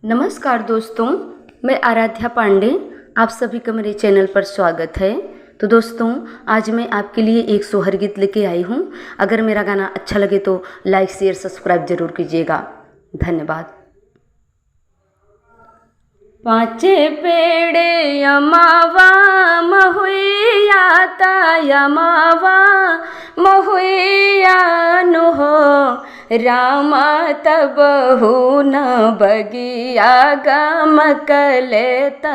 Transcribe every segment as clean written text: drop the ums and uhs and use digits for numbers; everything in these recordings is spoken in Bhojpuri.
नमस्कार दोस्तों, मैं आराध्या पांडे। आप सभी का मेरे चैनल पर स्वागत है। तो दोस्तों, आज मैं आपके लिए एक सोहर गीत लेके आई हूँ। अगर मेरा गाना अच्छा लगे तो लाइक शेयर सब्सक्राइब जरूर कीजिएगा। धन्यवाद। पाँचे पेड़े यमावा महुइया ता यमावा महुइया नु हो रामा तब न बगिया गमकलेत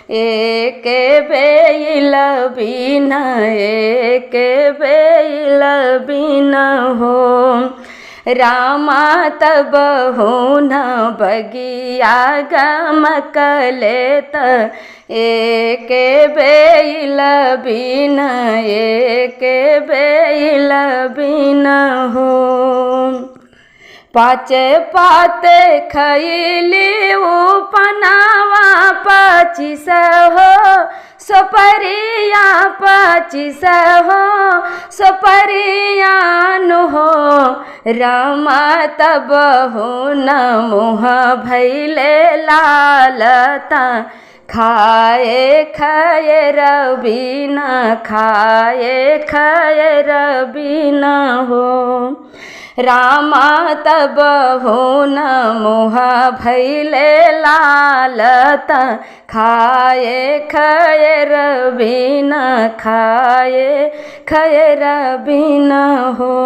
एक बेल बिन एक बेल बिन हो रामा तब न बगिया गमकलेत एक बेल बिन एक बेल बिन हो पाचे पाते खैली उपनावा 25 हो सोपरिया 25 हो सोपरिया नु हो रामा तब न मुँह भैले लालता खाए खाए रबीना खाए खाए रबीना हो रामा तब न मुँह भैले लालता खाए खाए रबीना खाए खाए रबीना हो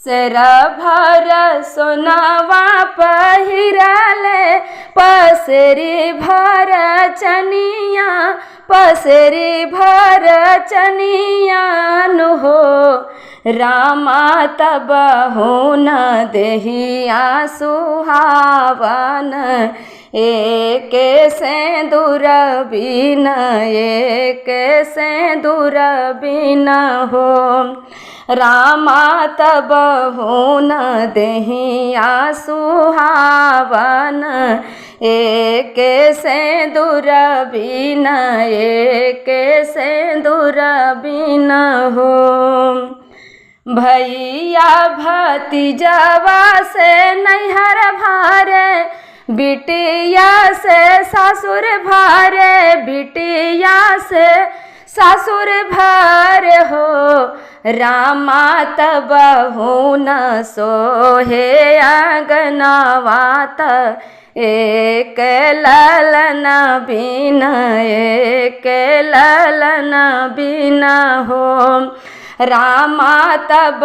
सेरा भर सोनावा पहिरले पसरी भर चनिया पसरी भर चनिया नु हो रामा तब न देहिया सुहावन एक सिंदूर बिन एक सिंदूर बिन हो रामा तब न देहिया सुहावन एक सिंदूर बिन एक सिंदूर बिन हो भैया भतीजवा से नैहर भारे बिटिया से ससुर भारे बिटिया से ससुर भार हो रामा तब न सोहे आंगनवात एक ललन बिन एक ललन बिन हो रामा तब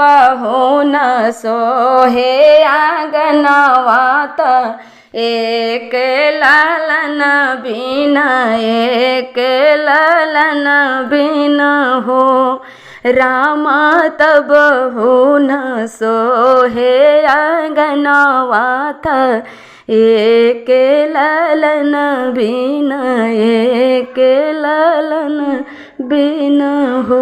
न सोहे आंगनवात एक ललन बिन एक ललन बिन हो रामा तब न सोहे आंगनवात एक ललन बिन एक ललन बिन हो।